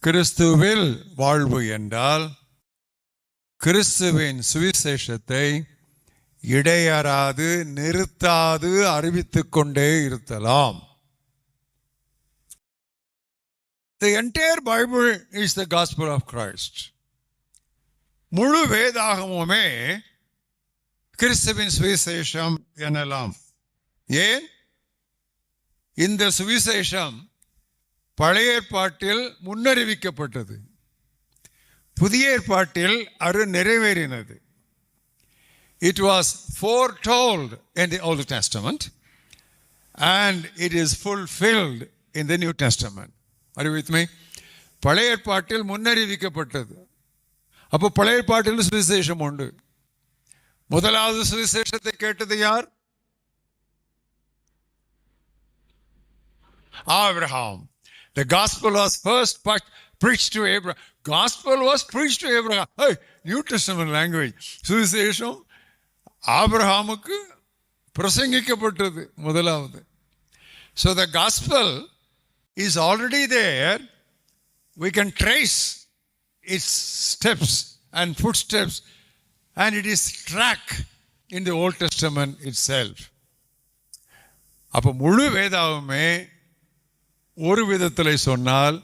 கிறிஸ்துவில் வாழ்வு என்றால் கிறிஸ்துவின் சுவிசேஷத்தை இடையறாது நிறுத்தாது அறிவித்துக் கொண்டே இருக்கலாம். The entire Bible is the gospel of Christ. முழு வேதாகமுமே கிறிஸ்துவின் சுவிசேஷம் எனலாம். ஏன்? இந்த சுவிசேஷம் பழைய ஏற்பாட்டில் முன்னறிவிக்கப்பட்டது, புதிய ஏற்பாட்டில் அது நிறைவேறினது. It was foretold in the Old Testament and it is fulfilled in the New Testament. Are you with me? பழைய ஏற்பாட்டில் முன்னறிவிக்கப்பட்டது. அப்போ பழைய ஏற்பாட்டில் சுவிசேஷம் உண்டு. முதலாவது சுவிசேஷத்தை கேட்டது யார்? Abraham. The gospel was first preached to Abraham. Gospel was preached to Abraham. Hey, New Testament language. சுவிசேஷம் ஆபிரகாமுக்கு பிரசங்கிக்கப்பட்டது முதலாவது. So the gospel is already there. We can trace its steps and footsteps, and it is tracked in the Old Testament itself. அப்போ முழு வேதாவுமே ஒரு விதத்தில் சொன்னால்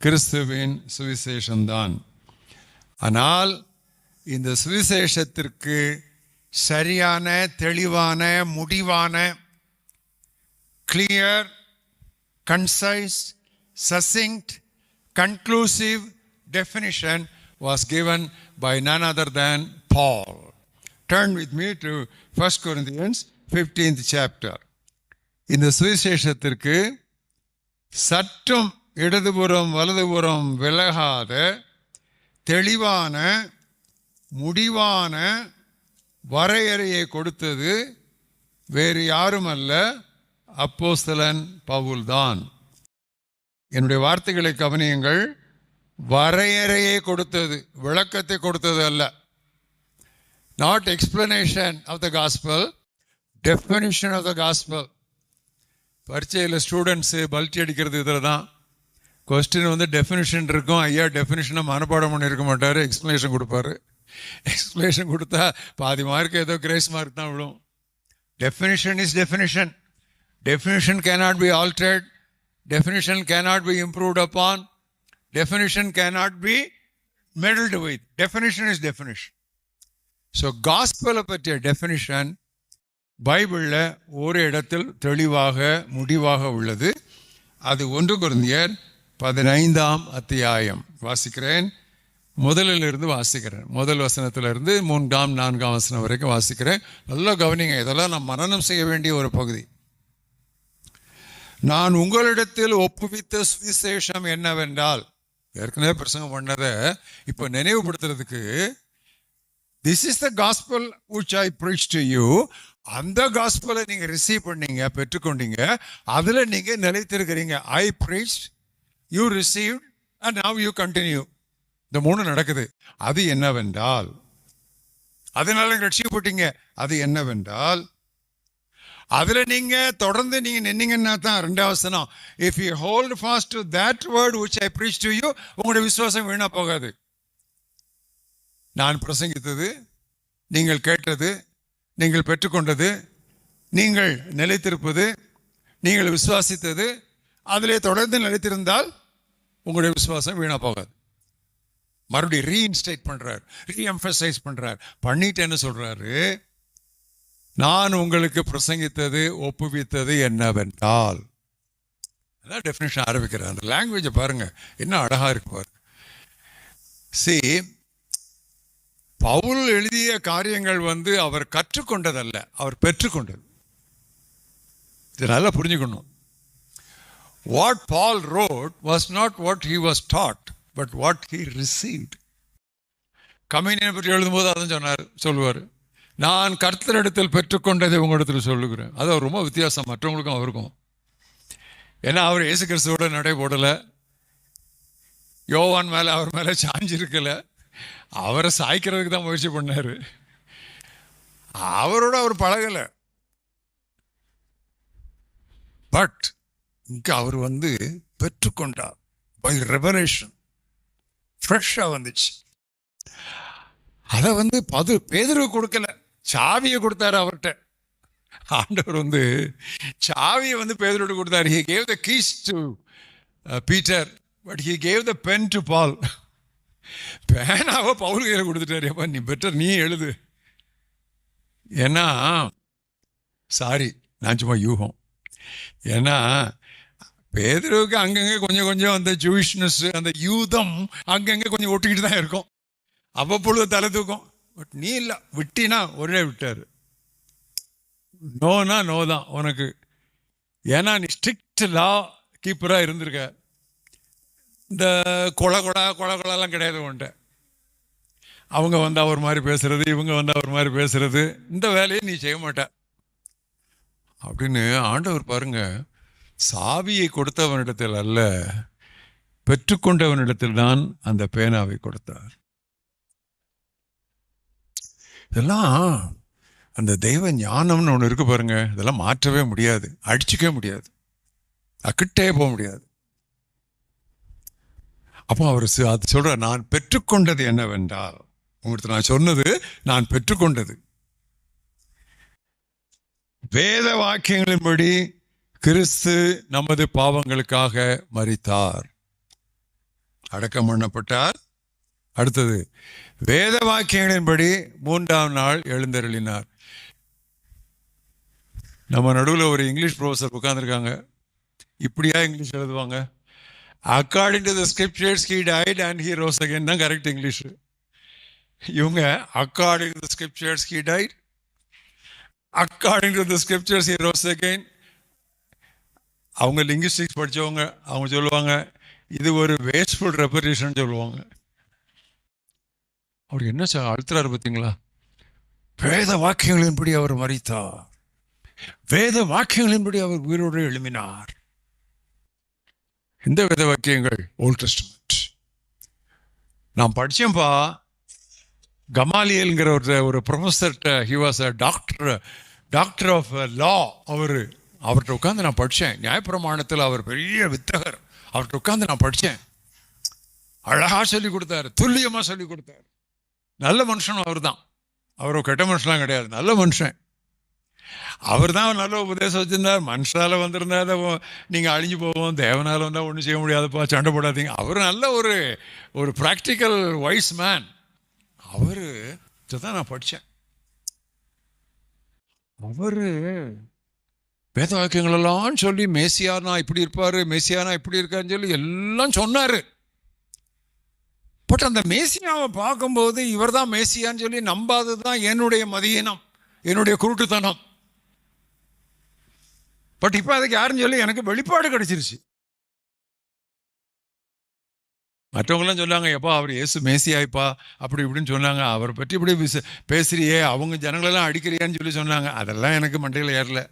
கிறிஸ்துவின் சுவிசேஷம்தான். ஆனால் இந்த சுவிசேஷத்திற்கு சரியான தெளிவான முடிவான clear, concise, succinct, conclusive definition was given by none other than Paul. Turn with me to 1 Corinthians 15th chapter. இந்த சுவிசேஷத்திற்கு சற்றும் இடதுபுறம் வலதுபுறம் விலகாத தெளிவான முடிவான வரையறையை கொடுத்தது வேறு யாரும் அல்ல, அப்போஸ்தலன் பவுல்தான். என்னுடைய வார்த்தைகளை கவனியுங்கள். வரையறையை கொடுத்தது, விளக்கத்தை கொடுத்தது அல்ல. Not explanation of the gospel, definition of the gospel. பரீட்சையில் ஸ்டூடெண்ட்ஸு பல்ட்டி அடிக்கிறது இதில் தான். கொஸ்டின் டெஃபினிஷன் இருக்கும். ஐயா டெஃபினிஷனை மனப்பாடம் பண்ணியிருக்க மாட்டார், எக்ஸ்ப்ளனேஷன் கொடுப்பாரு. எக்ஸ்ப்ளனேஷன் கொடுத்தா பாதி மார்க் ஏதோ கிரேஸ் மார்க் தான் விடும். Definition is definition. Definition cannot be altered. Definition cannot be improved upon. Definition cannot be meddled with. Definition is definition. So gospel பற்றிய definition பைபிளில் ஒரு இடத்தில் தெளிவாக முடிவாக உள்ளது. அது 1 கொரிந்தியர் 15ஆம் அத்தியாயம். வாசிக்கிறேன், முதலிலிருந்து வாசிக்கிறேன். முதல் வசனத்திலிருந்து 3ஆம் 4ஆம் வசனம் வரைக்கும் வாசிக்கிறேன். நல்லா கவனிங்க, இதெல்லாம் நான் மனனம் செய்ய வேண்டிய ஒரு பகுதி. நான் உங்களிடத்தில் ஒப்புவித்த சுவிசேஷம் என்னவென்றால், ஏற்கனவே பிரசங்கம் பண்ணதை இப்போ நினைவுபடுத்துறதுக்கு, this is the gospel which I preached to you. அந்த காஸ்பலை நீங்க ரிசீவ் பண்ணீங்க, பெற்றுக்கொண்டீங்க, அதுல நீங்க நிலைத்திருக்கிறீங்க. I preached, you received, and now you continue. இந்த 3 நடக்குது. அது என்னவென்றால், அதனால ரட்சிக்கப்பட்டீங்க. அது என்னவென்றால், அதுல நீங்க தொடர்ந்து நீங்க நின்னீங்கன்னா தான் 2வது வசனம், if you hold fast to that word which I preached to you, உங்களுடைய விசுவாசம் வீணா போகாது. நான் பிரசங்கித்தது, நீங்கள் கேட்டது, நீங்கள் பெற்றுக்கொண்டது, நீங்கள் நிலைத்திருப்பது, நீங்கள் விசுவாசித்தது, அதிலே தொடர்ந்து நிலைத்திருந்தால் உங்களுடைய விசுவாசம் வீணா போகாது. மறுபடியும் ரீஇன்ஸ்டேட் பண்றார், ரீஎம்பசைஸ் பண்றார். பண்ணிட்டேன்னு சொல்றாரு, நான் உங்களுக்கு பிரசங்கித்தது ஒப்புவித்தது என்னவென்றால். அதான் டெஃபினிஷன் ஆரம்பிக்கிறார். அந்த லாங்குவேஜை பாருங்க, என்ன அழகா இருக்கு பாருங்க. பவுல் எழுதிய காரியங்கள் அவர் கற்றுக்கொண்டதல்ல, அவர் பெற்றுக்கொண்டது. இது நல்லா புரிஞ்சுக்கணும். What Paul wrote was not what he was taught, but what he received. Communion பற்றி எழுதும்போது அதான் சொல்லுவார், நான் கர்த்தரிடத்தில் பெற்றுக்கொண்டதை உங்களிடத்தில் சொல்லுகிறேன். அது ரொம்ப வித்தியாசம் மற்றவங்களுக்கும் அவருக்கும். ஏன்னா அவர் இயேசு கிறிஸ்துவோட நடை போடலை, யோவான் மேலே அவர் மேலே சாஞ்சிருக்கலை, அவரை சாய்க்கிறதுக்கு தான் முயற்சி பண்ணாரு, அவரோட அவர் பழகலை. பட் இங்கே அவர் பெற்றுக்கொண்டார் பை ரெவலேஷன். ஃப்ரெஷ்ஷாக வந்துச்சு. அதை பேதுருவுக்கு கொடுக்கல, சாவியை கொடுத்தாரு அவர்கிட்ட. ஆண்டவர் சாவியை பேதுருவிட்டு கொடுத்தாரு. He gave the keys to Peter, but he gave the pen to Paul. பேனாவை பவுல் கையில் கொடுத்துட்டாரு. அப்பா நீ பெட்டர் நீ எழுது. ஏன்னா சாரி நான் சும்மா யூகம். ஏன்னா பேதுருவுக்கு அங்கங்கே கொஞ்சம் அந்த ஜூயிஷ்னஸ், அந்த யூதம் அங்கங்கே கொஞ்சம் ஒட்டிக்கிட்டு தான் இருக்கும். அவ்வப்பொழுது தலை தூக்கும். பட் நீ இல்லை, விட்டினா ஒரே விட்டார். நோனா நோ தான் உனக்கு. ஏன்னா நீ ஸ்ட்ரிக்ட் லா கீப்பராக இருந்திருக்க. இந்த கொலகொலாம் கிடையாது உன்ட்ட. அவங்க ஒரு மாதிரி பேசுறது, இவங்க ஒரு மாதிரி பேசுறது, இந்த வேலையை நீ செய்ய மாட்ட அப்படின்னு ஆண்டவர் பாருங்க, சாவியை கொடுத்தவனிடத்தில் அல்ல, பெற்றுக்கொண்டவனிடத்தில் தான் அந்த பேனாவை கொடுத்தார். இதெல்லாம் அந்த தெய்வ ஞானம்னு ஒன்று இருக்கு பாருங்க. இதெல்லாம் மாற்றவே முடியாது, அடிச்சுக்கவே முடியாது, அக்கிட்டே போக முடியாது. அப்போ அவர் அது சொல்ற, நான் பெற்றுக்கொண்டது என்னவென்றால், உங்களுக்கு நான் சொன்னது நான் பெற்றுக்கொண்டது வேத வாக்கியங்களின்படி கிறிஸ்து நமது பாவங்களுக்காக மரித்தார், அடக்கம் பண்ணப்பட்டார். அடுத்தது வேத வாக்கியங்களின்படி 3ஆம் நாள் எழுந்தருளினார். நம்ம நடுவில் ஒரு இங்கிலீஷ் ப்ரொஃபஸர் உட்கார்ந்துருக்காங்க. இப்படியா இங்கிலீஷ் எழுதுவாங்க? According to the scriptures he died and he rose again தான் கரெக்ட் இங்கிலீஷ். இவங்க according to the scriptures he died, according to the scriptures he rose again. அவங்க லிங்குஸ்டிக்ஸ் படித்தவங்க, அவங்க சொல்லுவாங்க இது ஒரு வேஸ்ட்ஃபுல் ரெப்பரேஷன் சொல்லுவாங்க. அவர் என்ன அழுத்துறாரு பார்த்தீங்களா? வேத வாக்கியங்களின்படி அவர் மரித்தார், வேத வாக்கியங்களின்படி அவர் உயிரோடு எழுப்பினார். இந்த வேத வாக்கியங்கள் ஓல்ட் டெஸ்டமெண்ட். நான் படித்தேன்ப்பா. கமாலியல்ங்கிற ஒரு ப்ரொஃபஸர்கிட்ட, he was a doctor of law. அவர்கிட்ட உட்காந்து நான் படித்தேன். நியாயப்பிரமாணத்தில் அவர் பெரிய வித்தகர். அவர்கிட்ட உட்காந்து நான் படித்தேன். அழகாக சொல்லி கொடுத்தாரு, துல்லியமாக சொல்லி கொடுத்தாரு. நல்ல மனுஷனும் அவர் தான். அவர் கெட்ட மனுஷன்லாம் கிடையாது, நல்ல மனுஷன். அவர் தான் நல்ல உபதேசம் வச்சிருந்தார். மனுஷால வந்திருந்தால் நீங்கள் அழிஞ்சு போவோம், தேவனால் வந்தால் ஒன்றும் செய்ய முடியாதுப்பா, சண்டை போடாதீங்க. அவர் நல்ல ஒரு ப்ராக்டிக்கல் வைஸ் மேன். அவர் தான் நான் படித்தேன். அவர் வேத வாக்கியங்களெல்லாம் சொல்லி மேசியானா இப்படி இருப்பார், மேசியானா இப்படி இருக்காருன்னு சொல்லி எல்லாம் சொன்னார். பட் அந்த மேசியாவை பார்க்கும்போது இவர் தான் மேசியான்னு சொல்லி நம்பாதது தான் என்னுடைய மதியினம், என்னுடைய குருட்டுத்தனம். பட் இப்போ அதுக்கு யாருன்னு சொல்லி எனக்கு வெளிப்பாடு கிடைச்சிருச்சு. மற்றவங்களாம் சொன்னாங்க, எப்பா அவர் இயேசு மேசியாய்ப்பா அப்படி இப்படின்னு சொன்னாங்க. அவரை பற்றி இப்படி பேசுறியே, அவங்க ஜனங்களெல்லாம் அடிக்கிறியான்னு சொல்லி சொன்னாங்க. அதெல்லாம் எனக்கு மண்டையில் ஏறல.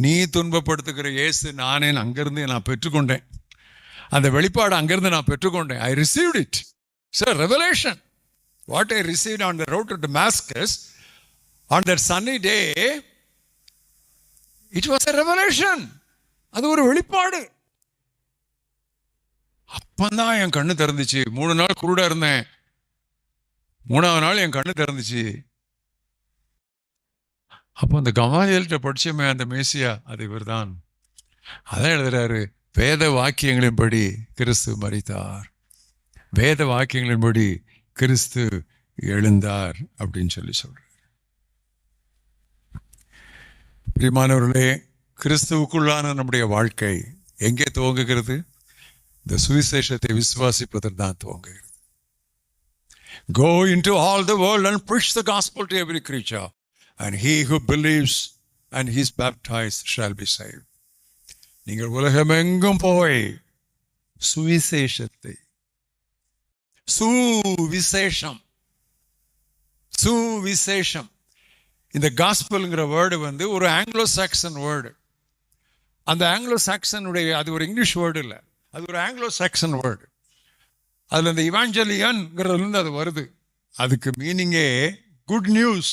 நீ துன்பப்படுத்துகிற இயேசு நானே அங்கிருந்து நான் பெற்றுக்கொண்டேன். அந்த வெளிப்பாடு அங்கிருந்து நான் பெற்றுக்கொண்டேன். I received it. It's a revelation. What I received on the road to Damascus on that sunny day, it was a revelation. அது ஒரு வெளிப்பாடு. அப்பந்தான் என் கண்ணு திறந்துச்சு. 3 நாள் குருடா இருந்தேன். 3ஆவது நாள் என் கண்ணு திறந்துச்சு. அப்போ அந்த கமாலியல்கிட்ட படிச்சமே அந்த மேசியா, அது இவர் தான். அதான் எழுதுறாரு, வேத வாக்கியங்களின்படி கிறிஸ்து மரித்தார், வேத வாக்கியங்களின்படி கிறிஸ்து எழுந்தார் அப்படின்னு சொல்லி சொல்றார். பிரியமானவர்களே, கிறிஸ்துவுக்குள்ளான நம்முடைய வாழ்க்கை எங்கே துவங்குகிறது? இந்த சுவிசேஷத்தை விசுவாசிப்பதில் தான் துவங்குகிறது. Go into all the world and preach the gospel to every creature, and he who believes and is baptized shall be saved. நீங்கள் உலகமெங்கும் போய் சுவிசேஷத்தை, சுவிசேஷம், இந்த காஸ்பல்ங்கிற வேர்டு ஒரு ஆங்கிலோ சாக்சன் வேர்டு. அந்த ஆங்கிலோ சாக்சனுடைய, அது ஒரு இங்கிலீஷ் வேர்டு இல்லை, அது ஒரு ஆங்கிலோ சாக்சன் வேர்டு. அதில் இந்த இவாஞ்சலியன்ங்கிறதுலேருந்து அது வருது. அதுக்கு மீனிங்கே குட் நியூஸ்.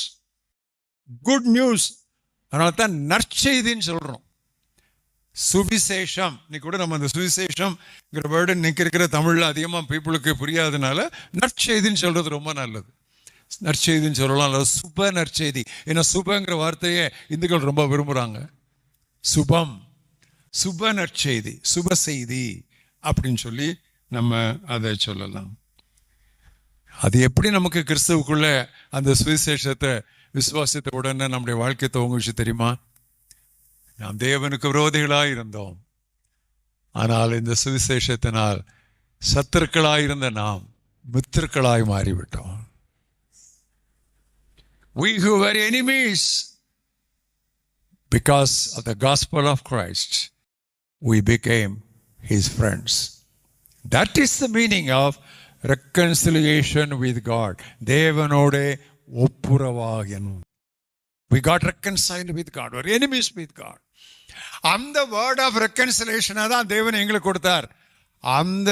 Good news. அதனால தான் நற்செய்தின்னு சொல்கிறோம். சுவிசேஷம். இன்னைக்கு கூட நம்ம அந்த சுவிசேஷம்ங்கிற வேர்டு இன்னைக்கு இருக்கிற தமிழ்ல அதிகமா பீப்புளுக்கு புரியாதனால நற்செய்தின்னு சொல்றது ரொம்ப நல்லது. நற்செய்தின்னு சொல்லலாம், சுப நற்செய்தி. ஏன்னா சுபங்கிற வார்த்தையை இந்துக்கள் ரொம்ப விரும்புறாங்க. சுபம், சுப நற்செய்தி, சுப செய்தி அப்படின்னு சொல்லி நம்ம அதை சொல்லலாம். அது எப்படி நமக்கு கிறிஸ்துவுக்குள்ள அந்த சுவிசேஷத்தை விசுவாசத்தை உடனே நம்முடைய வாழ்க்கை துவங்குச்சு தெரியுமா? நாம் தேவனுக்கு விரோதிகளாய் இருந்தோம், ஆனால் இந்த சுவிசேஷத்தினால் சத்துருக்களாயிருந்த நாம் மித்திருக்களாய் மாறிவிட்டோம். We who were enemies, because of the gospel of Christ, we became his friends. That is the meaning of reconciliation with God. தேவனோடு ஒப்புரவாகணும். We got reconciled with God. We were enemies with God. அந்த word of ரெக்கன்சிலேஷனை தான் தேவன் எங்களுக்கு கொடுத்தார். அந்த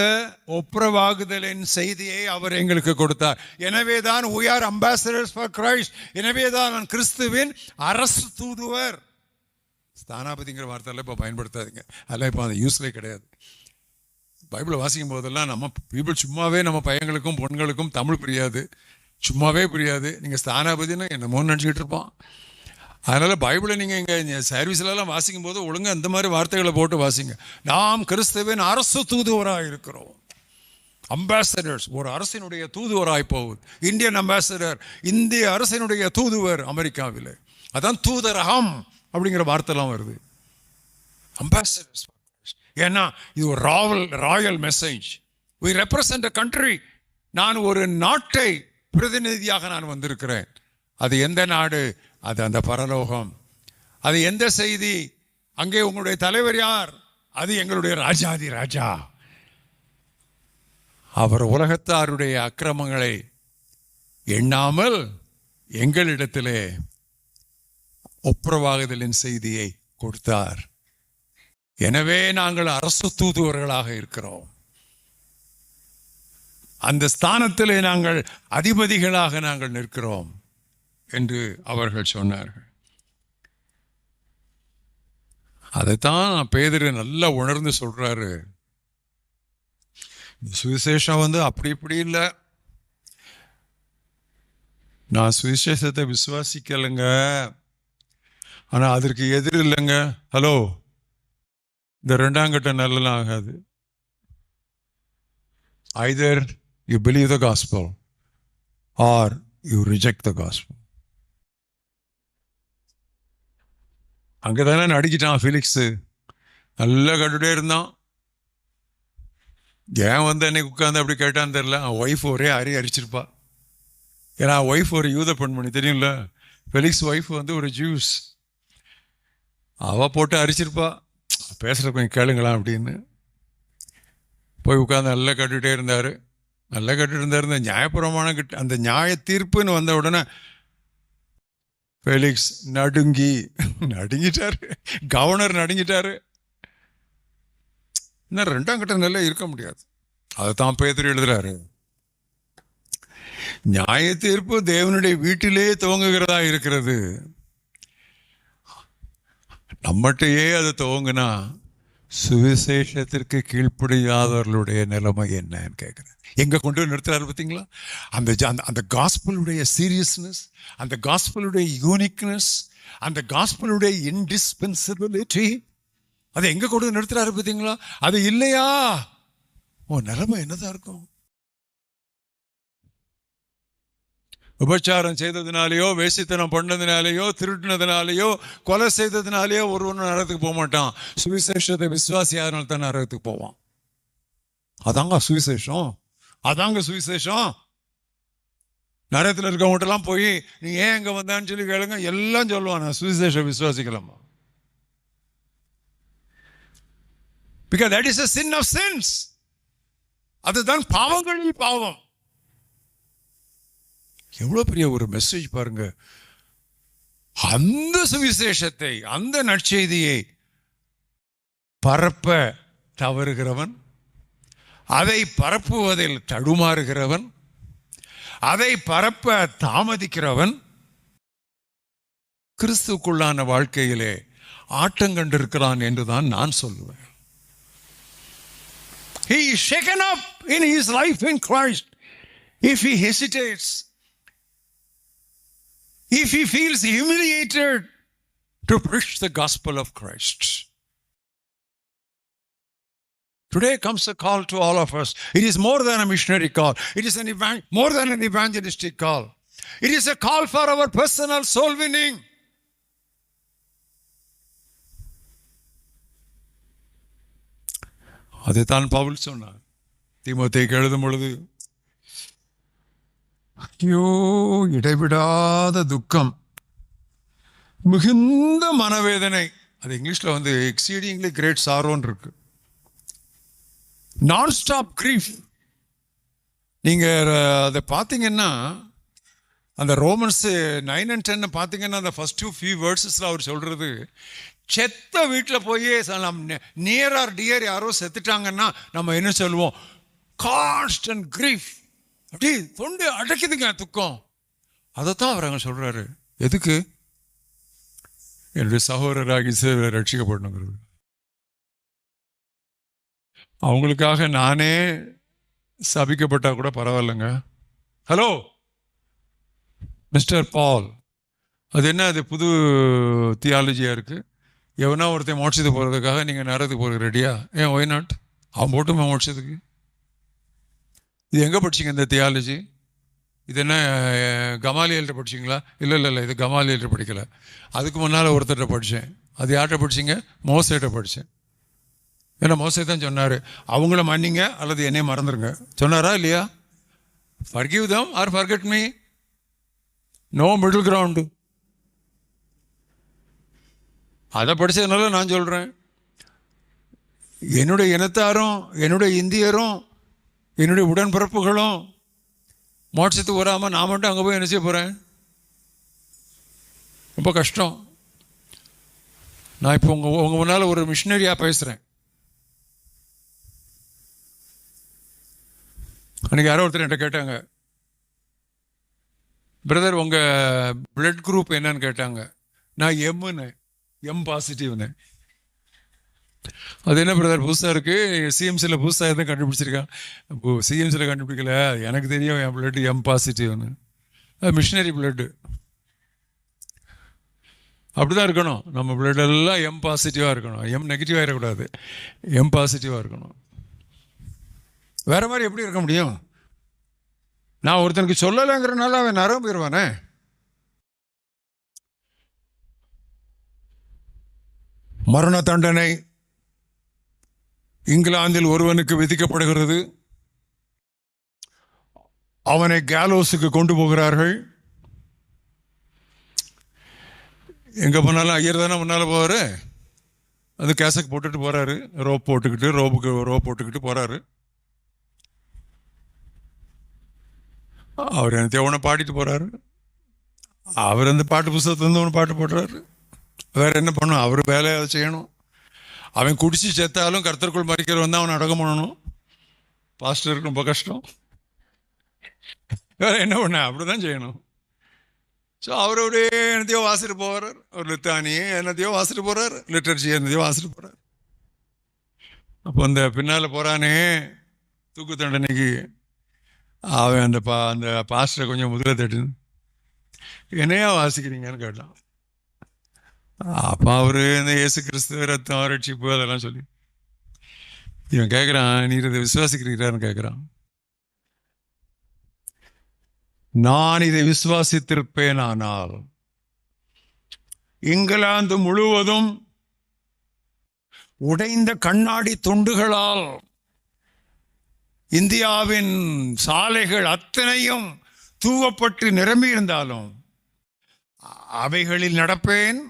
ஒப்புரவாகுதலின் செய்தியை அவர் எங்களுக்கு கொடுத்தார். எனவே தான் we are ambassadors for Christ. எனவே தான் கிறிஸ்துவின் அரசு தூதுவர். ஸ்தானாபதிங்கிற வார்த்தையெல்லாம் இப்போ பயன்படுத்தாதீங்க, அதெல்லாம் இப்போ அந்த யூஸ்லே கிடையாது. பைபிளை வாசிக்கும் போதெல்லாம் நம்ம பீப்புள் சும்மாவே நம்ம பையங்களுக்கும் பொண்களுக்கும் தமிழ் புரியாது, சும்மாவே புரியாது. நீங்கள் ஸ்தானாபதினு என்னமோ நினச்சிக்கிட்டு இருப்பான். அதனால் பைபிளை நீங்கள் இங்கே சர்வீஸ்லாம் வாசிக்கும் போது ஒழுங்காக அந்த மாதிரி வார்த்தைகளை போட்டு வாசிங்க. நாம் கிறிஸ்துவின் அரசு தூதுவராக இருக்கிறோம். அம்பாசடர்ஸ், ஒரு அரசினுடைய தூதுவராய் போகுது. இந்தியன் அம்பாசடர், இந்திய அரசினுடைய தூதுவர் அமெரிக்காவில். அதான் தூதரகம் அப்படிங்கிற வார்த்தைலாம் வருது. அம்பாசடர்ஸ், ஏன்னா இது ஒரு Royal message. we represent a country. நான் ஒரு நாட்டை பிரதிநிதியாக நான் வந்திருக்கிறேன். அது எந்த நாடு? அது அந்த பரலோகம். அது எந்த செய்தி? அங்கே உங்களுடைய தலைவர் யார்? அது எங்களுடைய ராஜாதி ராஜா. அவர் உலகத்தாருடைய அக்கிரமங்களை எண்ணாமல் எங்களிடத்திலே ஒப்புரவாகுதலின் செய்தியை கொடுத்தார். எனவே நாங்கள் அரசு தூதுவர்களாக இருக்கிறோம். அந்த ஸ்தானத்திலே நாங்கள் அதிபதிகளாக நாங்கள் நிற்கிறோம் என்று அவர்கள் சொன்னார்கள். அதைத்தான் பேதுரு நல்லா உணர்ந்து சொல்றாரு. சுவிசேஷம் அப்படி இப்படி இல்லை. நான் சுவிசேஷத்தை விசுவாசிக்கலைங்க, ஆனா அதற்கு எதிர் இல்லைங்க. ஹலோ, இந்த ரெண்டாம் கட்ட நல்லலாம் ஆகாது. either you believe the gospel or you reject the gospel. அங்கதானே நடிக்கிட்டான் ஃபெலிக்ஸ். நல்லா கட்டுட்டே இருந்தான். ஏன் அன்னைக்கு உட்காந்து அப்படி கேட்டான்னு தெரியல. அவன் ஒய்ஃப் ஒரே அரிச்சிருப்பா. ஏன்னா ஒய்ஃப் ஒரு யூத பெண்மணி, தெரியும்ல. ஃபெலிக்ஸ் ஒய்ஃப் ஒரு ஜூஸ். அவ போட்டு அரிச்சிருப்பா. பேசுகிற கொஞ்சம் கேளுங்களாம் அப்படின்னு போய் உட்காந்து நல்லா கட்டுகிட்டே இருந்தார். நல்லா கட்டுட்டு இருந்தார். இந்த நியாயப்பிரமாண அந்த நியாய தீர்ப்புன்னு வந்த உடனே ஃபெலிக்ஸ் நடுங்கிட்டாரு. கவர்னர் நடுங்கிட்டாரு. இன்னும் ரெண்டாம் கட்ட நிலை இருக்க முடியாது. அதைத்தான் பேதுரு எழுதுறாரு. நியாய தீர்ப்பு தேவனுடைய வீட்டிலே துவங்குகிறதா இருக்கிறது. நம்மகிட்டயே அது துவங்குனா சுவிசேஷத்திற்கு கீழ்ப்படியாதவர்களுடைய நிலைமை என்னன்னு கேட்குறேன். எங்கே கொண்டு போய் நிறுத்துறாரு பார்த்தீங்களா? அந்த காஸ்பலுடைய சீரியஸ்னஸ், அந்த காஸ்பலுடைய யூனிக்னஸ், அந்த காஸ்பலுடைய இன்டிஸ்பென்சிபிலிட்டி, அதை எங்கே கொண்டு போய் நிறுத்துறாரு பார்த்தீங்களா? அது இல்லையா நிலைமை என்னதான் இருக்கும்? உபச்சாரம் செய்ததுனாலேயோ, வேசித்தனம் பண்ணதுனாலேயோ, திருட்டினதுனாலேயோ, கொலை செய்ததுனாலேயோ ஒருவனும் நரகத்துக்கு போக மாட்டான். சுவிசேஷத்தை விசுவாசியாதனால தான் நரகத்துக்கு போவான். அதாங்க சுவிசேஷம். அதாங்க சுவிசேஷம். நரகத்தில் இருக்கவங்கள்ட்டெல்லாம் போய் நீ ஏன் இங்கே வந்தான்னு சொல்லி கேளுங்க, எல்லாம் சொல்லுவான் நான் சுவிசேஷம் விசுவாசிக்கலாமா. Because that is a sin of sins. அதுதான் பாவங்களில் பாவம். எவ்வளோ பெரிய ஒரு மெசேஜ் பாருங்க. அந்த சுவிசேஷத்தை, அந்த நற்செய்தியை பரப்ப தவறுகிறவன், அதை பரப்புவதில் தடுமாறுகிறவன், அதை பரப்ப தாமதிக்கிறவன் கிறிஸ்துக்குள்ளான வாழ்க்கையிலே ஆட்டம் கண்டிருக்கிறான் என்றுதான் நான் சொல்லுவேன். He is shaken up in his life in Christ. If he hesitates, if he feels humiliated to preach the gospel of Christ. Today comes a call to all of us. It is more than a missionary call. It is more than an evangelistic call. It is a call for our personal soul winning. அதைத்தான் பவுல் சொன்னார் தீமோத்தேயுக்கு எழுதும் பொழுது. ஐயோ, இடைவிடாத துக்கம், மிகுந்த மனவேதனை. அது இங்கிலீஷ்ல வந்து எக்ஸீடிங்லி கிரேட் சாரோன்னு இருக்கு. நான் ஸ்டாப் கிரீஃப். நீங்க அதை பார்த்தீங்கன்னா அந்த ரோமன்ஸ் 9 and 10 பார்த்தீங்கன்னா அந்த ஃபர்ஸ்ட் ஃபியூ வேர்ட்ஸஸ்ல அவர் சொல்றது, செத்த வீட்டில் போய் நியர் ஆர் டியர் யாரோ செத்துட்டாங்கன்னா நம்ம என்ன சொல்லுவோம்? Constant grief. அப்படி தொண்டு அடைக்குதுங்க துக்கம். அதைத்தான் அவர் அங்கே சொல்றாரு. எதுக்கு? என்னுடைய சகோதரராகி ரட்சிக்கப்படணுங்கிறது. அவங்களுக்காக நானே சபிக்கப்பட்டா கூட பரவாயில்லைங்க. ஹலோ மிஸ்டர் பால், அது என்ன, அது புது தியாலஜியா இருக்கு. எவனா ஒருத்தன் மோட்சத்துக்கு போகிறதுக்காக நீங்கள் நரத்துக்கு போகிறது ரெடியா? ஏன் ஒய் நாட்? அவன் போட்டுமே மோட்சத்துக்கு. இது எங்கே படிச்சிங்க இந்த தியாலஜி? இது என்ன கமாலியல்கிட்ட படிச்சிங்களா? இல்லை, இது கமாலியல்கிட்ட படிக்கலை. அதுக்கு முன்னால் ஒருத்தர்கிட்ட படித்தேன். அது யார்கிட்ட படிச்சிங்க? மோசேட்ட படித்தேன். ஏன்னா மோசே தான் சொன்னார், அவங்கள மன்னிங்க அல்லது என்னை மறந்துடுங்க. சொன்னாரா இல்லையா? Forgive them or forget me. No middle ground. அதை படித்ததுனால நான் சொல்கிறேன், என்னுடைய இனத்தாரும் என்னுடைய இந்தியரும் என்னுடைய உடன்பிறப்புகளும் மோட்சத்துக்கு வராமல் நான் மட்டும் அங்கே போய் என்ன செய்ய போகிறேன்? ரொம்ப கஷ்டம். நான் இப்போ உங்கள் முன்னால் ஒரு மிஷினரியாக பேசுகிறேன். அன்றைக்கி யாரோ ஒருத்தர் என்கிட்ட கேட்டாங்க, பிரதர் உங்கள் பிளட் குரூப் என்னன்னு கேட்டாங்க. நான் எம் பாசிட்டிவ்னு. அது என்ன பிரதர் புதுசாக இருக்குது, சிஎம்சியில் புதுசாக எதுவும் கண்டுபிடிச்சிருக்கான்? சிஎம்சியில் கண்டுபிடிக்கல, எனக்கு தெரியும் என் பிளட் எம் பாசிட்டிவ்னு. அது மிஷினரி பிளட்டு. அப்படிதான் இருக்கணும். நம்ம பிளட் எல்லாம் எம் பாசிட்டிவாக இருக்கணும். எம் நெகட்டிவாக இருக்கக்கூடாது, எம் பாசிட்டிவாக இருக்கணும். வேற மாதிரி எப்படி இருக்க முடியும்? நான் ஒருத்தனுக்கு சொல்லலைங்கிறனால அவன் நரம்பு போயிடுவானே. மரண தண்டனை இங்கிலாந்தில் ஒருவனுக்கு விதிக்கப்படுகிறது. அவனை கேலோஸுக்கு கொண்டு போகிறார்கள். எங்க போனாலும் ஐயர் தானே முன்னால போவாரு. அது கேசக் போட்டுட்டு போறாரு, ரோப் போட்டுக்கிட்டு போறாரு. அவர் எனக்கு ஒன்று பாடிட்டு போறாரு. அவர் அந்த பாட்டு புத்தகத்துலேருந்து ஒன்று பாட்டு போடுறாரு. வேற என்ன பண்ணும்? அவர் வேலையை அதை செய்யணும். அவன் குடிச்சு செத்தாலும் கர்த்தருக்குள் மறிக்கிற வந்து அவன் அடக்கம் பண்ணணும். பாஸ்டருக்கு ரொம்ப கஷ்டம். வேற என்ன பண்ண? அப்படிதான் செய்யணும். ஸோ அவருடைய என்னத்தையோ வாசிட்டு போகிறார். ஒரு லித்தானியே என்னத்தையோ வாசிட்டு போறார், லிட்டர்ஜி என்னத்தையோ வாசிட்டு போறார். அப்போ அந்த பின்னால் போறானே தூக்கு தண்டனைக்கு, அவன் அந்த பாஸ்டரை கொஞ்சம் முதல தட்டுன்னு, என்னையா வாசிக்கிறீங்கன்னு கேட்டான். அப்போ அவரு இந்த இயேசு கிறிஸ்துவ ரத்தம் ரட்சிப்பு அதெல்லாம் சொல்லி இவன் கேட்குறான், நீர் இதை விசுவாசிக்கிறீரான்னு கேட்குறான். நான் இதை விசுவாசித்திருப்பேன், ஆனால் இங்கிலாந்து முழுவதும் உடைந்த கண்ணாடி துண்டுகளால் இந்தியாவின் சாலைகள் அத்தனையும் தூவப்பட்டு நிரம்பி இருந்தாலும் அவைகளில் நடப்பேன்.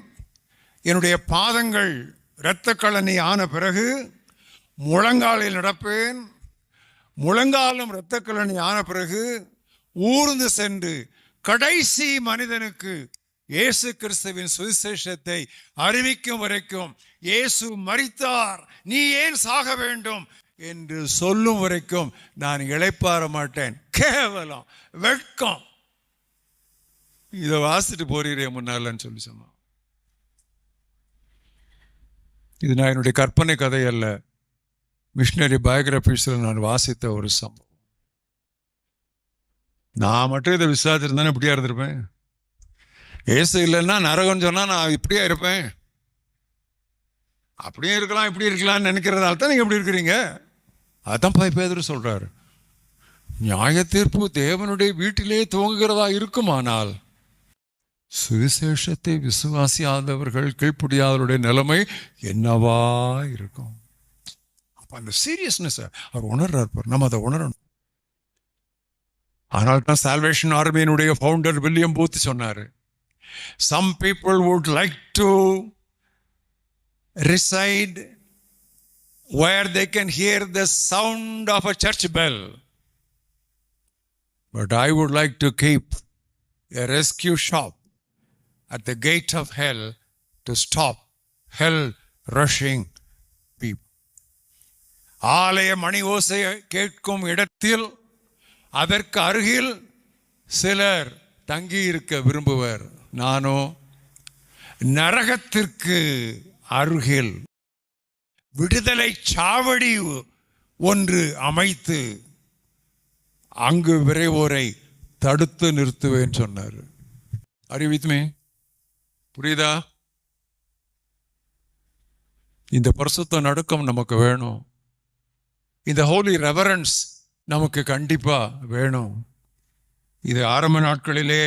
என்னுடைய பாதங்கள் இரத்த கழனி ஆன பிறகு முழங்காலில் நடப்பேன். முழங்காலும் இரத்த கழனி ஆன பிறகு ஊர்ந்து சென்று கடைசி மனிதனுக்கு இயேசு கிறிஸ்துவின் சுவிசேஷத்தை அறிவிக்கும் வரைக்கும், இயேசு மரித்தார், நீ ஏன் சாக வேண்டும் என்று சொல்லும் வரைக்கும் நான் இளைப்பாற மாட்டேன். கேவலம், வெட்கம். இதை வாசிட்டு போறீரே முன்னாலன்னு சொல்லி சொன்னான். இது நான் என்னுடைய கற்பனை கதை அல்ல, மிஷினரி பயோகிராபிஸில் நான் வாசித்த ஒரு சம்பவம். நான் மட்டும் இதை விசாரிச்சிருந்தேன் இப்படியா இருந்திருப்பேன். ஏசு இல்லைன்னா நரகம் சொன்னால் நான் இப்படியா இருப்பேன். அப்படியே இருக்கலாம் இப்படி இருக்கலாம்னு நினைக்கிறதால தான் நீங்கள் எப்படி இருக்கிறீங்க. அதான் பேதுரு சொல்றாரு, நியாய தீர்ப்பு தேவனுடைய வீட்டிலே துவங்குகிறதா இருக்குமானால் சுவிசேஷத்தை விசுவாசியாதவர்கள் கீழ்ப்படியாதவருடைய நிலைமை என்னவா இருக்கும். அப்ப அந்த சீரியஸ்னஸ் அவர் உணர்றார். நம்ம அதை உணரணும். ஆனால் தான் சால்வேஷன் ஆர்மியினுடைய ஃபவுண்டர் வில்லியம் பூத் சொன்னாரு, some people would like to reside where they can hear the sound of a church bell, but I would like to keep a rescue shop at the gate of hell to stop hell rushing people. ஆலய மணி ஓசை கேட்கும் இடத்தில் அதற்கு அருகில் சிலர் தங்கி இருக்க விரும்புவர். நானோ நரகத்திற்கு அருகில் விடுதலை சாவடி ஒன்று அமைத்து அங்கு விரைவோரை தடுத்து நிறுத்துவேன் சொன்னார். அறிவித்துமே புரியுதா? இந்த பரிசுத்த நடுக்கம் நமக்கு வேணும். இந்த ஹோலி ரெவரன்ஸ் நமக்கு கண்டிப்பா வேணும். இது ஆரம்ப நாட்களிலே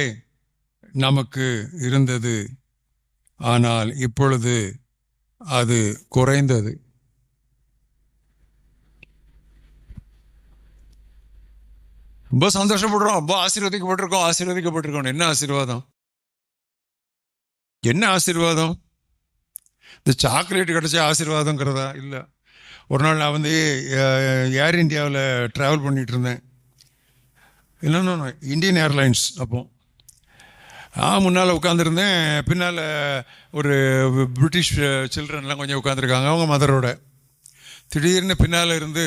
நமக்கு இருந்தது, ஆனால் இப்பொழுது அது குறைந்தது. ரொம்ப சந்தோஷப்படுறோம், ரொம்ப ஆசீர்வதிக்கப்பட்டிருக்கோம். என்ன ஆசீர்வாதம்? என்ன ஆசீர்வாதம்? இந்த சாக்லேட் கிடைச்ச ஆசீர்வாதங்கிறதா? இல்லை. ஒரு நாள் நான் வந்து ஏர் இந்தியாவில் ட்ராவல் பண்ணிட்டு இருந்தேன். இல்லைன்னா இந்தியன் ஏர்லைன்ஸ். அப்போ முன்னால் உட்காந்துருந்தேன். பின்னால் ஒரு பிரிட்டிஷ் சில்ட்ரன்லாம் கொஞ்சம் உட்காந்துருக்காங்க அவங்க மதரோட. திடீர்னு பின்னால் இருந்து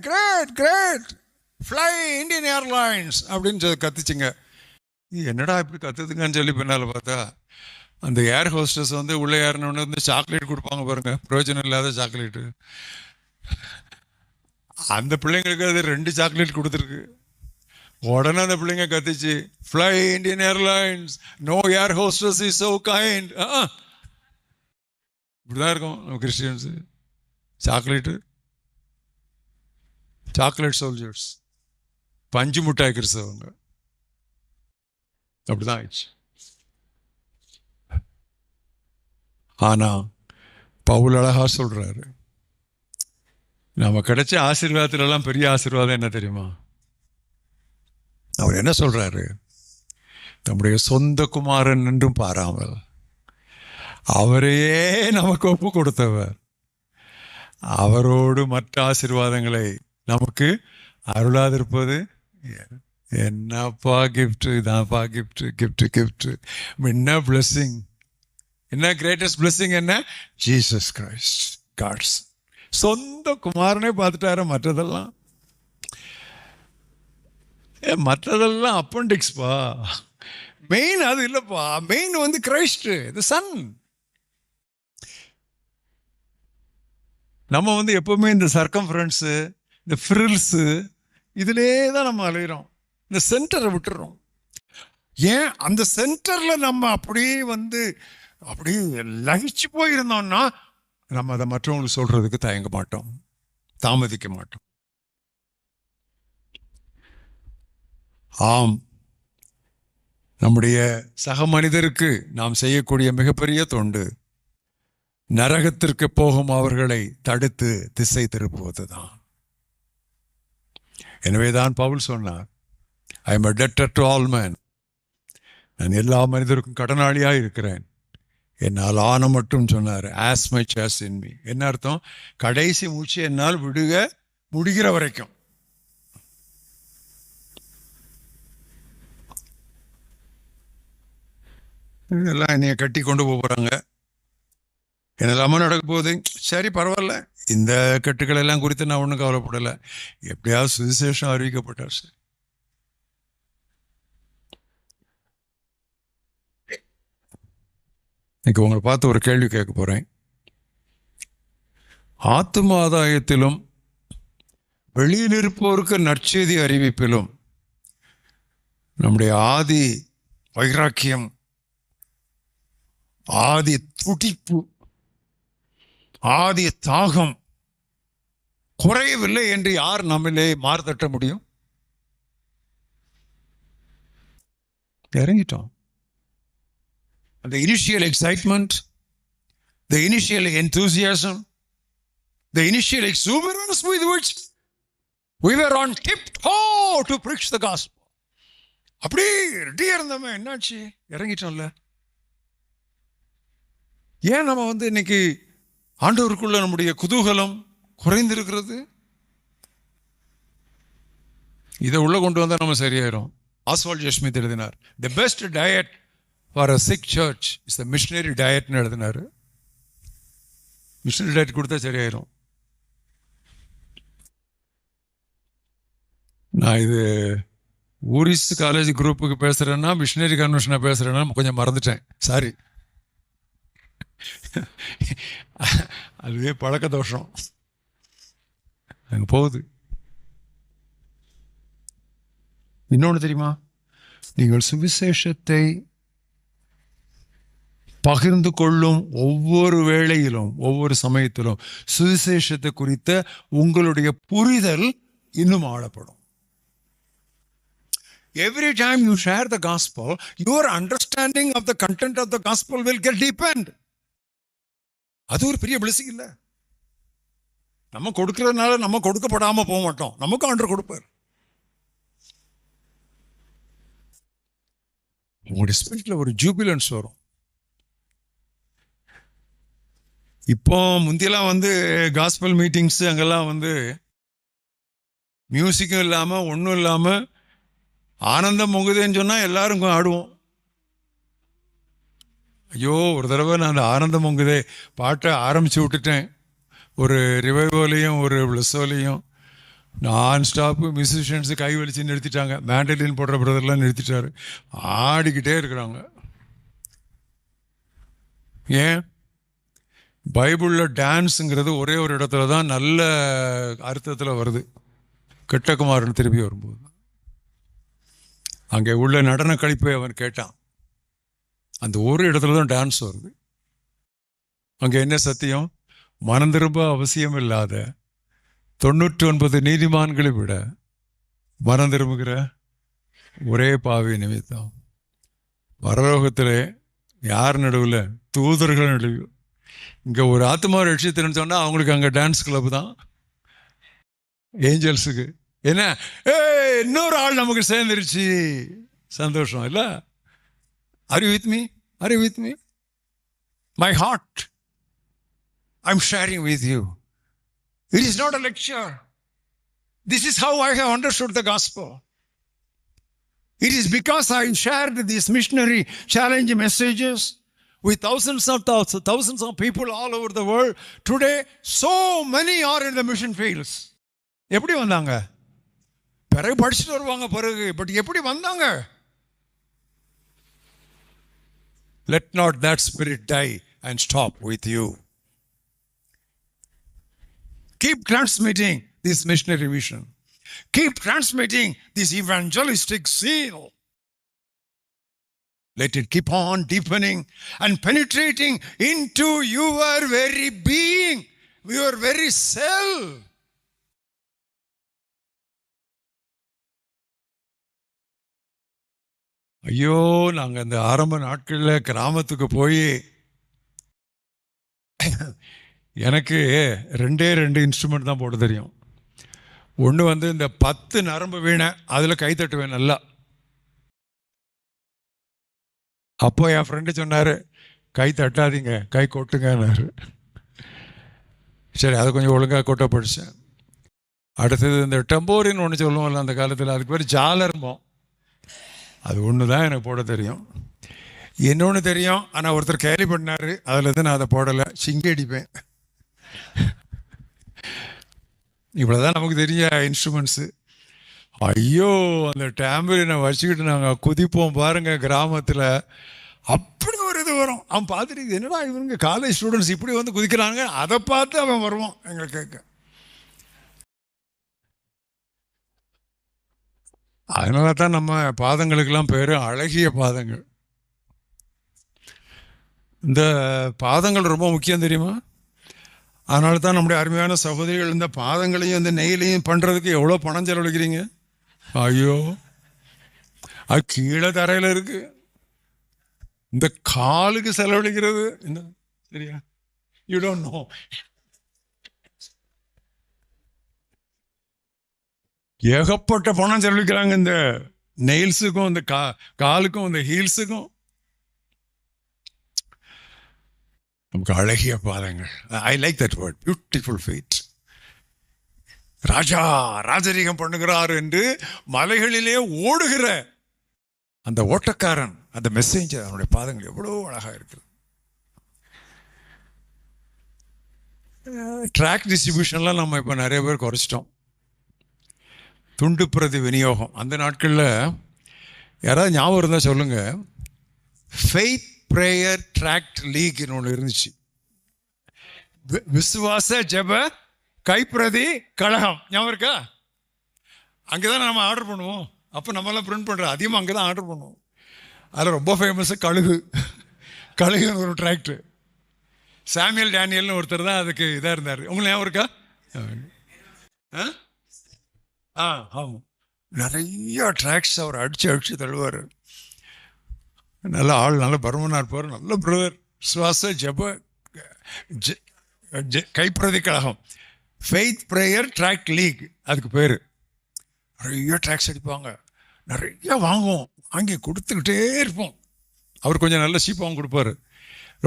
great great fly Indian Airlines அப்படின்னு கத்துச்சுங்க. என்னடா இப்படி கத்துதுங்கன்னு சொல்லி பின்னால் பார்த்தா அந்த ஏர் ஹோஸ்டஸ் வந்து உள்ளே ஏறினோன்னு வந்து சாக்லேட் கொடுப்பாங்க பாருங்க, பிரயோஜனம் இல்லாத சாக்லேட்டு. அந்த பிள்ளைங்களுக்கு அது 2 சாக்லேட் கொடுத்துருக்கு. உடனே அந்த பிள்ளைங்க கத்திச்சு, fly Indian airlines, no air hostess is so kind. இப்படிதான் இருக்கும் நம்ம கிறிஸ்டியன்ஸு. சாக்லேட் சோல்ஜர்ஸ், பஞ்சு முட்டாய் கிறிஸ்தவங்க. அப்படிதான் ஆயிடுச்சு. ஆனா பவுல் அழகா சொல்றாரு, நம்ம கிடைச்ச ஆசீர்வாதத்துல எல்லாம் பெரிய ஆசீர்வாதம் என்ன தெரியுமா? அவர் என்ன சொல்றாரு? நம்முடைய சொந்த குமாரன் என்றும் பாராமல் அவரையே நமக்கு ஒப்பு கொடுத்தவர், அவரோடு மற்ற ஆசீர்வாதங்களை நமக்கு அருளாதிருப்பது என்னப்பா கிஃப்ட். இதான்ப்பா கிஃப்ட் கிஃப்ட் கிஃப்ட். என்ன பிளெஸிங், என்ன கிரேட்டஸ்ட் பிளெஸிங் என்ன? ஜீசஸ் கிரைஸ்ட், காட்ஸ் சொந்த குமாரனே பார்த்துட்டாரு. மற்றதெல்லாம் அப்பண்டிக்ஸ்பா, மெயின் அது இல்லப்பா. மெயின் வந்து கிரைஸ்ட், தி சன். நம்ம வந்து எப்பவுமே இந்த சர்க்கம்ஃபரன்ஸு, இந்த ஃப்ரில்ஸு, இதிலே தான் நம்ம அலைகிறோம். இந்த சென்டரை விட்டுறோம். ஏன் அந்த சென்டர்ல நம்ம அப்படியே வந்து அப்படியே லகிச்சு போயிருந்தோம்னா நம்ம அதை மற்றவங்களுக்கு சொல்றதுக்கு தயங்க மாட்டோம், தாமதிக்க மாட்டோம். ஆம், நம்முடைய சக மனிதருக்கு நாம் செய்யக்கூடிய மிகப்பெரிய தொண்டு நரகத்திற்கு போகும் அவர்களை தடுத்து திசை திருப்புவதுதான். எனவேதான் பவுல் சொன்னார், I am a debtor to all men. நான் எல்லா மனிதருக்கும் கடனாளியா இருக்கிறேன், என்னால் ஆன மட்டும் சொன்னார். as much as in me. என்ன அர்த்தம்? கடைசி மூச்சு என்னால் விடுக முடிகிற வரைக்கும். இதெல்லாம் என்னைய கட்டி கொண்டு போகிறாங்க, என்னெல்லாமோ நடக்க போகுது. சரி பரவாயில்ல, இந்த கட்டுக்கள் எல்லாம் குறித்து நான் ஒன்றும் கவலைப்படலை. எப்படியாவது சுவிசேஷம் அறிவிக்கப்பட்டார் சார். இன்னைக்கு உங்களை பார்த்து ஒரு கேள்வி கேட்க போகிறேன். ஆத்தும ஆதாயத்திலும் வெளியில் இருப்போருக்கு நற்செய்தி அறிவிப்பிலும் நம்முடைய ஆதி வைராக்கியம், ஆதி துடிப்பு, ஆதி தாகம் குறையவில்லை என்று யார் நம்மளே மாறுதட்ட முடியும்? இறங்கிட்டோம். அந்த initial excitement, the initial enthusiasm, the initial exuberance with which we were on tiptoe to preach the gospel. அப்படியே ரெடியா இருந்தோமே, என்னாச்சு? இறங்கிட்டோம்ல. ஏன் நம்ம இன்னைக்கு ஆண்டவருக்குள்ள நம்முடைய குதூகலம் குறைந்திருக்கிறது? இதை உள்ள கொண்டு வந்தா நம்ம சரியாயிரும். ஆஸ்வால்ட் ஜே ஸ்மித் எழுதினார், the best diet for a sick church is the missionary diet ன்னு எழுதினாரு. மிஷனரி டயட் கொடுத்தா சரியாயிரும். நான் இது ஊரிஸ் காலேஜ் குரூப்புக்கு பேசுறேன்னா மிஷனரி கன்வென்ஷனை பேசுறேன்னா கொஞ்சம் மறந்துட்டேன், சாரி. அதுவே பழக்க தோஷம் அங்க போகுது. இன்னொன்று தெரியுமா? நீங்கள் சுவிசேஷத்தை பகிர்ந்து கொள்ளும் ஒவ்வொரு வேளையிலும், ஒவ்வொரு சமயத்திலும் சுவிசேஷத்தை குறித்த உங்களுடைய புரிதல் இன்னும் ஆழப்படும். Every time you share the gospel, your understanding of the content of the gospel will get deepened. அது ஒரு பெரிய பிளெஸிங் இல்ல? நம்ம கொடுக்கறதுனால நம்ம கொடுக்கப்படாம போக மாட்டோம், நமக்கு ஆண்டவர் கொடுப்பார். உங்களுடைய ஸ்பிரிட்ல ஒரு ஜூபிலன்ஸ் வரும். இப்போ முந்தியெல்லாம் காஸ்பல் மீட்டிங்ஸ் அங்கெல்லாம் மியூசிக்கும் இல்லாம ஒன்றும் இல்லாம ஆனந்தம் பொங்குதேன்னு சொன்னா எல்லாரும் ஆடுவோம். ஐயோ, ஒரு தடவை நான் ஆனந்தம் பொங்குதே பாட்டை ஆரம்பிச்சு விட்டுட்டேன். ஒரு ரிவைவோலையும் ஒரு பிளஸோலையும் நான் ஸ்டாப்பு மியூசிஷியன்ஸு கை வலிச்சு நிறுத்திட்டாங்க. மேண்டலின் போடுற பிரதர்லாம் நிறுத்திட்டாரு, ஆடிக்கிட்டே இருக்கிறாங்க. ஏன்? பைபிளில் டான்ஸுங்கிறது ஒரே ஒரு இடத்துல தான் நல்ல அர்த்தத்தில் வருது, கெட்டகுமாரன் திருப்பி வரும்போது. அங்கே உள்ள நடன கழிப்பை அவன் கேட்டான், அந்த ஒரு இடத்துல தான் டான்ஸ் வருது. அங்கே என்ன சத்தியம்? மனம் திரும்ப அவசியம் இல்லாத 99 நீதிமான்களை விட மனம் திரும்புகிற ஒரே பாவி நிமித்தம் பரலோகத்திலே யார் நடுவில்? தூதர்கள் நடுவில். இங்கே ஒரு ஆத்மா ரட்சித்துன்னு சொன்னால் அவங்களுக்கு அங்கே டான்ஸ் கிளப் தான், ஏஞ்சல்ஸுக்கு. என்ன, இன்னொரு ஆள் நமக்கு சேர்ந்துருச்சு, சந்தோஷம் இல்லை? Are you with me? Are you with me? My heart, I'm sharing with you. It is not a lecture. This is how I have understood the gospel. It is because I shared these missionary challenge messages with thousands of people all over the world. Today, so many are in the mission fields. எப்படி வந்தாங்க? பிறகு படிச்சுட்டு வருவாங்க பிறகு, but எப்படி வந்தாங்க? Let not that spirit die and stop with you. Keep transmitting this missionary vision. Keep transmitting this evangelistic zeal. Let it keep on deepening and penetrating into your very being, your very self. ஐயோ, நாங்கள் அந்த ஆரம்ப நாட்களில் கிராமத்துக்கு போய் எனக்கு 2 instrument தான் போட தெரியும். ஒன்று இந்த 10 நரம்பு வீணை, அதில் கை தட்டுவேன் நல்லா. அப்போ என் ஃப்ரெண்டு சொன்னார், கை தட்டாதீங்க, கை கொட்டுங்கன்னாரு. சரி, அதை கொஞ்சம் ஒழுங்காக கொட்ட படித்தேன். அடுத்தது இந்த டெம்போரின்னு ஒன்று சொல்லுவோம்ல அந்த காலத்தில், அதுக்கு பேர் ஜாலர்மோ. அது ஒன்று தான் எனக்கு போட தெரியும். இன்னொன்று தெரியும், ஆனால் ஒருத்தர் கேலி பண்ணார், அதில் நான் அதை போடலை, சிங்கி அடிப்பேன். இவ்வளோதான் நமக்கு தெரிய இன்ஸ்ட்ருமெண்ட்ஸு. ஐயோ, அந்த டேம்பரினை வச்சுக்கிட்டு நாங்கள் குதிப்போம் பாருங்க கிராமத்தில். அப்படி ஒரு இது வரும். அவன் பார்த்துட்டு என்னடா இவங்க காலேஜ் ஸ்டூடெண்ட்ஸ் இப்படி வந்து குதிக்கிறாங்க, அதை பார்த்து அவன் வருவான் எங்களை கேட்க. அதனால தான் நம்ம பாதங்களுக்கெல்லாம் பேர் அழகிய பாதங்கள். இந்த பாதங்கள் ரொம்ப முக்கியம் தெரியுமா? அதனால தான் நம்முடைய அருமையான சகோதரிகள் இந்த பாதங்களையும் இந்த நெய்லையும் பண்ணுறதுக்கு எவ்வளோ பணம் செலவழிக்கிறீங்க. ஐயோ, அது கீழே தரையில் இருக்கு. இந்த காலுக்கு செலவழிக்கிறது என்ன சரியா? You don't know. ஏகப்பட்ட பணம் செலவழிக்கிறாங்க இந்த நெயில்ஸுக்கும் இந்த காலுக்கும் இந்த ஹீல்ஸுக்கும். நமக்கு அழகிய பாதங்கள். I like that word, beautiful feet. ராஜா ராஜரீகம் பண்ணுகிறார் என்று மலைகளிலே ஓடுகிற அந்த ஓட்டக்காரன், அந்த மெசேஞ்சர், அவனுடைய பாதங்கள் எவ்வளோ அழகாக இருக்குது. ட்ராக் டிஸ்ட்ரிபியூஷன்லாம் நம்ம இப்போ நிறைய பேர் குறைச்சிட்டோம். துண்டு பிரதி விநியோகம் அந்த நாட்களில் யாராவது ஞாபகம் இருந்தால் சொல்லுங்கள். ஃபெய்த் ப்ரேயர் ட்ராக்ட் லீக்னு ஒன்று இருந்துச்சு. விசுவாச ஜெப கைப்பிரதி கழகம் ஞாபகம் இருக்கா? அங்கே தான் நம்ம ஆர்டர் பண்ணுவோம். அப்போ நம்மளாம் பிரிண்ட் பண்ணுறோம், அதிகமாக அங்கே தான் ஆர்டர் பண்ணுவோம். அதில் ரொம்ப ஃபேமஸாக கழுகுன்னு ஒரு ட்ராக்ட். சாமியல் டேனியல்னு ஒருத்தர் தான் அதுக்கு இதாக இருந்தார். உங்களுக்கு ஞாபகம் இருக்கா? ஆமாம், நிறைய ட்ராக்ஸ் அவர் அடித்து தள்ளுவார். நல்ல ஆள், நல்ல பருமனாக இருப்பார், நல்ல பிரதர். சுவாச ஜப கைப்பிரதி கழகம், ஃபெய்த் ப்ரேயர் ட்ராக்ட் லீக் அதுக்கு பேர். நிறைய ட்ராக்ஸ் அடிப்பாங்க, நிறைய வாங்குவோம், வாங்கி கொடுத்துக்கிட்டே இருப்போம். அவர் கொஞ்சம் நல்ல சீப்பாகவும் கொடுப்பாரு.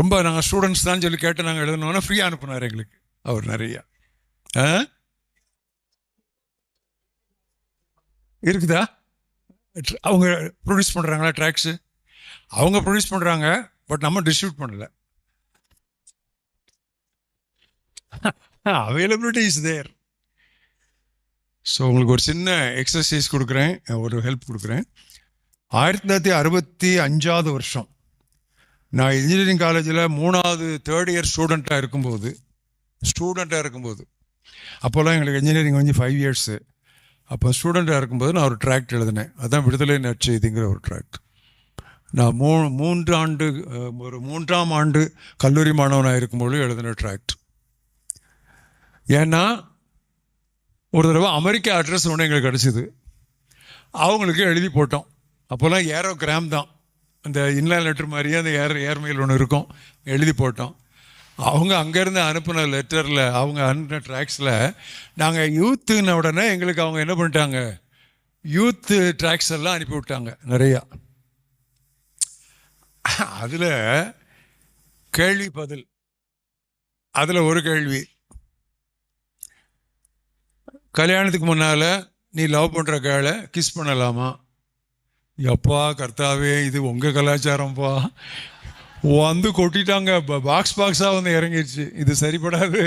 ரொம்ப நாங்கள் ஸ்டூடெண்ட்ஸ் தான் சொல்லி கேட்டு நாங்கள் எழுதணுன்னா ஃப்ரீயாக அனுப்புனார் எங்களுக்கு அவர் நிறையா. இருக்குதா? அவங்க ப்ரொடியூஸ் பண்ணுறாங்களா ட்ராக்ஸு? அவங்க ப்ரொடியூஸ் பண்ணுறாங்க, பட் நம்ம டிஸ்ட்ரிபியூட் பண்ணல. Availability is there. ஸோ உங்களுக்கு ஒரு சின்ன எக்ஸசைஸ் கொடுக்குறேன், ஒரு ஹெல்ப் கொடுக்குறேன். 1965 வருஷம் நான் இன்ஜினியரிங் காலேஜில் 3வது தேர்ட் இயர் ஸ்டூடெண்ட்டாக இருக்கும்போது அப்போல்லாம் எங்களுக்கு இன்ஜினியரிங் வந்து 5 இயர்ஸு. அப்போ ஸ்டூடெண்ட்டாக இருக்கும்போது நான் ஒரு ட்ராக்ட் எழுதினேன். அதுதான் விடுதலை நற்செய்திங்கிற ஒரு ட்ராக்ட். நான் 3ஆம் ஆண்டு கல்லூரி மாணவனாக இருக்கும்போது எழுதின ட்ராக்ட். ஏன்னா ஒரு தடவை அமெரிக்கா அட்ரஸ் ஒன்று எங்களுக்கு கிடச்சிது, அவங்களுக்கு எழுதி போட்டோம். அப்போல்லாம் ஏரோகிராம் தான், அந்த இன்லைன் லெட்டர் மாதிரியே அந்த ஏர்மெயில் ஒன்று இருக்கும், எழுதி போட்டோம். அவங்க அங்கேருந்து அனுப்பின லெட்டரில், அவங்க அனுப்பின ட்ராக்ஸில் நாங்கள் யூத்துன உடனே எங்களுக்கு அவங்க என்ன பண்ணிட்டாங்க, யூத்து ட்ராக்ஸ் எல்லாம் அனுப்பி விட்டாங்க நிறையா. அதில் கேள்வி பதில், அதில் ஒரு கேள்வி, கல்யாணத்துக்கு முன்னால் நீ லவ் பண்ணுற கேளை கிஸ் பண்ணலாமா? எப்பா கர்த்தாவே, இது உங்கள் கலாச்சாரம்ப்பா. வந்து கொட்டிட்டாங்க, பாக்ஸாக வந்து இறங்கிடுச்சு. இது சரிப்படாது.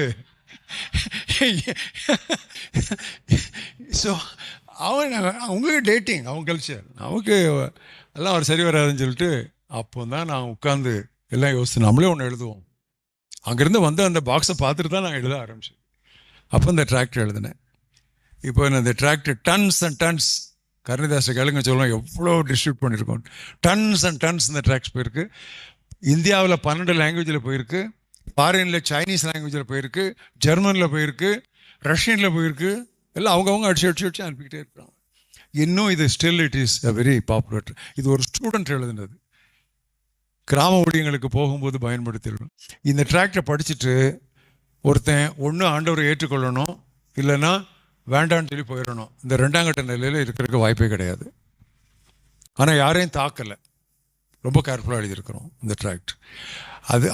ஸோ அவங்களுக்கு டேட்டிங், அவங்க கல்ச்சர், நமக்கு எல்லாம் அவர் சரி வராதுன்னு சொல்லிட்டு அப்போ தான் நான் உட்காந்து எல்லாம் யோசிச்சு நம்மளே ஒன்று எழுதுவோம். அங்கேருந்து வந்து அந்த பாக்ஸை பார்த்துட்டு தான் நான் எழுத ஆரம்பிச்சேன். அப்போ இந்த ட்ராக்ட் எழுதினேன். இப்போ இந்த tract tons and tons, Karunadasa கேளுங்க சொல்லுவோம், எவ்வளோ டிஸ்ட்ரிபியூட் பண்ணியிருக்கோம். டன்ஸ் அண்ட் டன்ஸ் இந்த ட்ராக்ஸ் போயிருக்கு. இந்தியாவில் 12 லாங்குவேஜில் போயிருக்கு, ஃபாரினில் சைனீஸ் லாங்குவேஜில் போயிருக்கு, ஜெர்மனில் போயிருக்கு, ரஷ்யனில் போயிருக்கு. எல்லாம் அவங்கவுங்க அடிச்சு அனுப்பிக்கிட்டே இருக்கிறாங்க. இன்னும் இது still it is a very popular. இது ஒரு ஸ்டூடெண்ட் எழுதுனது, கிராம ஊழியங்களுக்கு போகும்போது பயன்படுத்திடணும். இந்த ட்ராக்டை படிச்சுட்டு ஒருத்தன் ஒன்று ஆண்டவரை ஏற்றுக்கொள்ளணும், இல்லைன்னா வேண்டான்னு சொல்லி போயிடணும். இந்த 2ஆம் கட்ட நிலையில் இருக்கிறதுக்கு வாய்ப்பே கிடையாது. ஆனால் யாரையும் தாக்கலை, ரொம்ப கேர்ஃபுல்லாக எழுதியிருக்கிறோம் இந்த ட்ராக்ட்.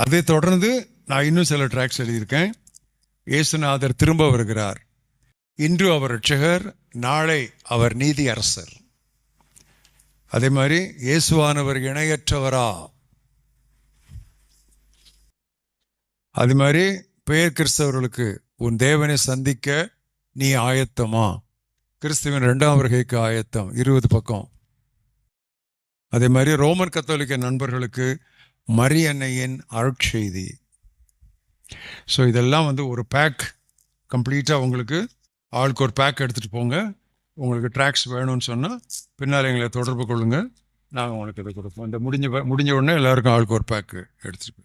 அதை தொடர்ந்து நான் இன்னும் சில ட்ராக்ட்ஸ் எழுதியிருக்கேன். இயேசுநாதர் திரும்ப வருகிறார், இன்று அவர் ரட்சகர், நாளை அவர் நீதி அரசர். அதே மாதிரி இயேசுவானவர் இணையற்றவரா. அது மாதிரி பெயர் கிறிஸ்தவர்களுக்கு உன் தேவனை சந்திக்க நீ ஆயத்தமா, கிறிஸ்துவின் 2ஆம் வருகைக்கு ஆயத்தம், 20 பக்கம். அதே மாதிரி ரோமன் கத்தோலிக்க நண்பர்களுக்கு மரியன்னையின் அருட்செய்தி. ஸோ இதெல்லாம் வந்து ஒரு பேக் கம்ப்ளீட்டாக உங்களுக்கு ஆளுக்கு ஒரு பேக் எடுத்துகிட்டு போங்க. உங்களுக்கு ட்ராக்ஸ் வேணும்னு சொன்னால் பின்னால் எங்களை தொடர்பு கொள்ளுங்கள், நாங்கள் உங்களுக்கு இதை கொடுப்போம். இந்த முடிஞ்ச உடனே எல்லாருக்கும் ஆளுக்கு ஒரு பேக்கு எடுத்துகிட்டு